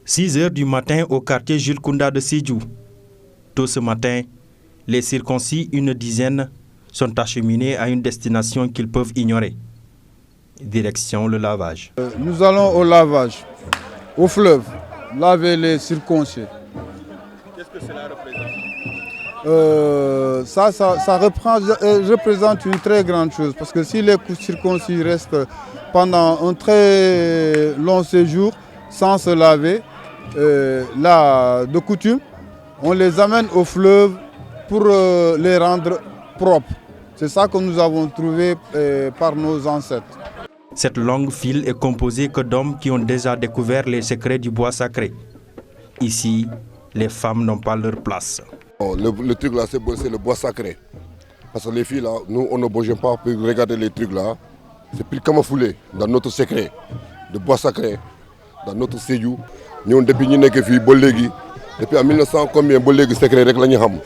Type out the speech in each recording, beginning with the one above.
6 heures du matin au quartier Jules Kounda de Sédhiou. Tôt ce matin, les circoncis, une dizaine, sont acheminés à une destination qu'ils peuvent ignorer. Direction le lavage. Nous allons au lavage, au fleuve, laver les circoncis. Qu'est-ce que cela représente? Ça représente une très grande chose parce que si les circoncis restent pendant un très long séjour sans se laver, là, de coutume, on les amène au fleuve pour les rendre propres. C'est ça que nous avons trouvé par nos ancêtres. Cette longue file est composée que d'hommes qui ont déjà découvert les secrets du bois sacré. Ici, les femmes n'ont pas leur place. Le truc là, c'est le bois sacré. Parce que les filles là, nous on ne bouge pas pour regarder les trucs là. C'est plus camouflé dans notre secret. Le bois sacré, dans notre Sédhiou. Nous depuis ñu nekk fii ba léegi depuis en 1900 combien ba léegi secret rek la ñu xam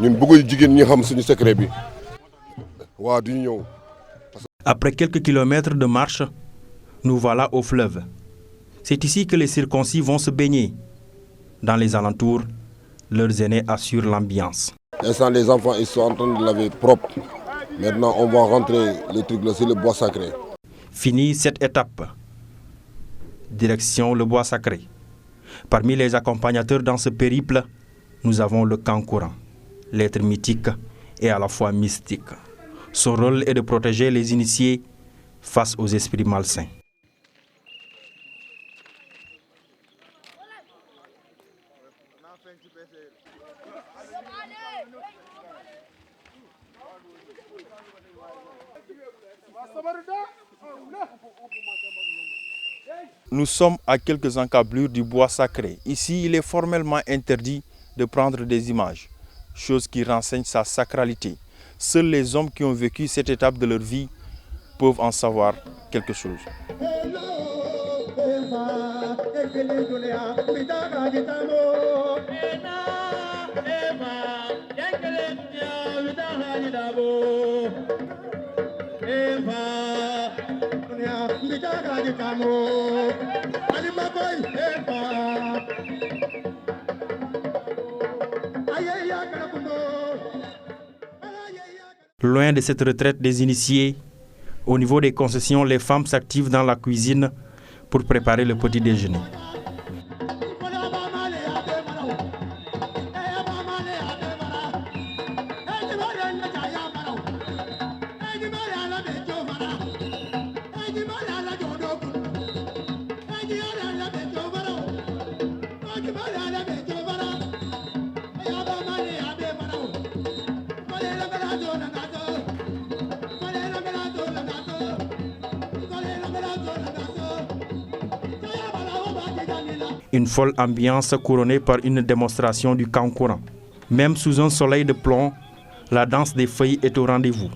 ñun bëgg jigéen ñi xam suñu secret bi waaw du ñëw. Après quelques kilomètres de marche, nous voilà au fleuve. C'est ici que les circoncis vont se baigner. Dans les alentours, leurs aînés assurent l'ambiance. Instant, les enfants ils sont en train de laver propre. Maintenant, on va rentrer le truc là, c'est le bois sacré. Fini cette étape. Direction le bois sacré. Parmi les accompagnateurs dans ce périple, nous avons le Kankourang, l'être mythique et à la fois mystique. Son rôle est de protéger les initiés face aux esprits malsains. Nous sommes à quelques encablures du bois sacré. Ici, il est formellement interdit de prendre des images, chose qui renseigne sa sacralité. Seuls les hommes qui ont vécu cette étape de leur vie peuvent en savoir quelque chose. Loin de cette retraite des initiés, au niveau des concessions, les femmes s'activent dans la cuisine pour préparer le petit déjeuner. Une folle ambiance couronnée par une démonstration du Kankourang. Même sous un soleil de plomb, la danse des feuilles est au rendez-vous.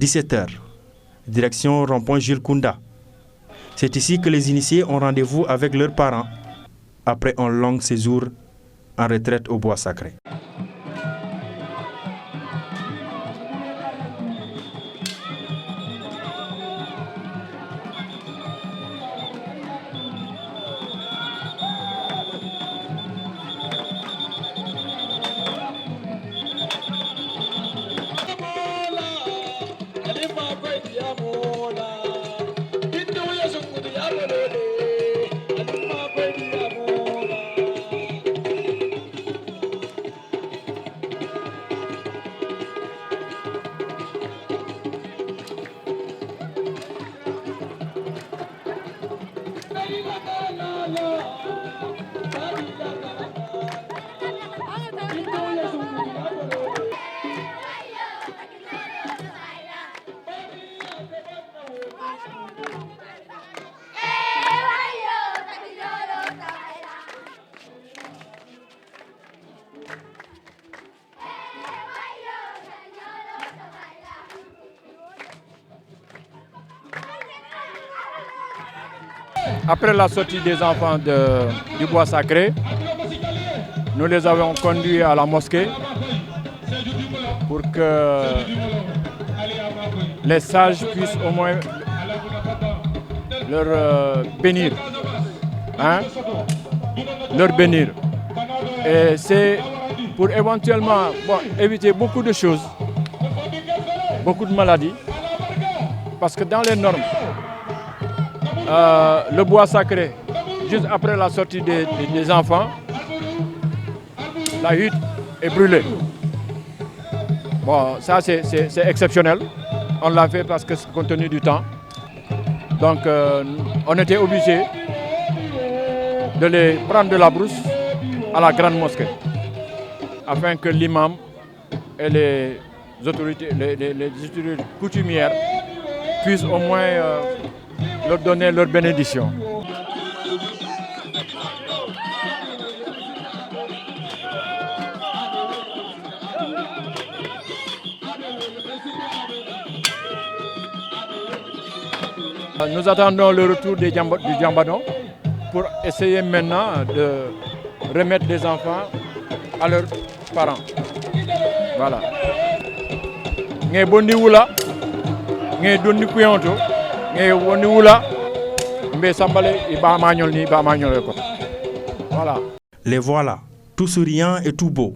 17h, direction rond-point Jules Kounda. C'est ici que les initiés ont rendez-vous avec leurs parents après un long séjour en retraite au bois sacré. Après la sortie des enfants du bois sacré, nous les avons conduits à la mosquée pour que les sages puissent au moins leur bénir. Leur bénir. Et c'est pour éventuellement éviter beaucoup de choses, beaucoup de maladies, parce que dans les normes, le bois sacré, juste après la sortie des enfants, la hutte est brûlée. Bon, ça c'est exceptionnel. On l'a fait parce que c'est compte tenu du temps. Donc on était obligé de les prendre de la brousse à la grande mosquée, afin que l'imam et les autorités coutumières puissent au moins leur donner leur bénédiction. Nous attendons le retour du Djambadon pour essayer maintenant de remettre les enfants à leurs parents. Voilà. Nge bondi wula, nge donni kuyonto, nge woni wula, mbe sambale iba magnol ni ba magnol ko. Voilà. Les voilà, tout souriant et tout beau.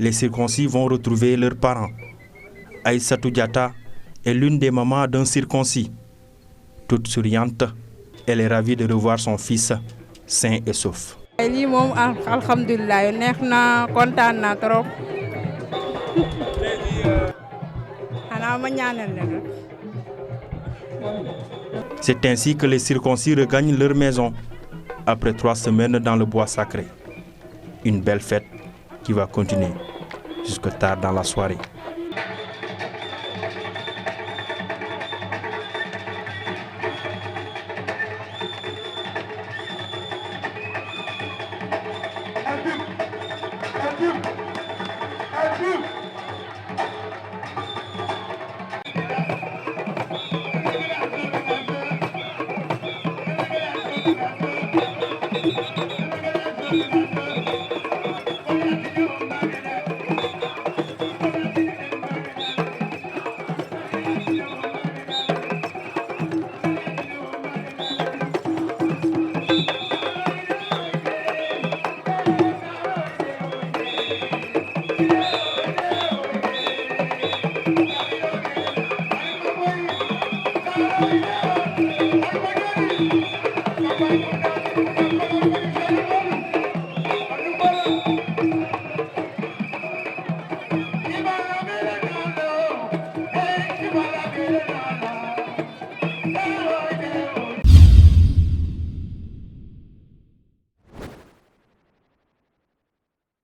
Les circoncis vont retrouver leurs parents. Aïssatou Diatta est l'une des mamans d'un circoncis. Toute souriante, elle est ravie de revoir son fils sain et sauf. lii moom alhamdulilah neex na kontaan na trop xanaa ma ñaanal leen rek C'est ainsi que les circoncis regagnent leur maison après 3 semaines dans le bois sacré. Une belle fête qui va continuer jusque tard dans la soirée.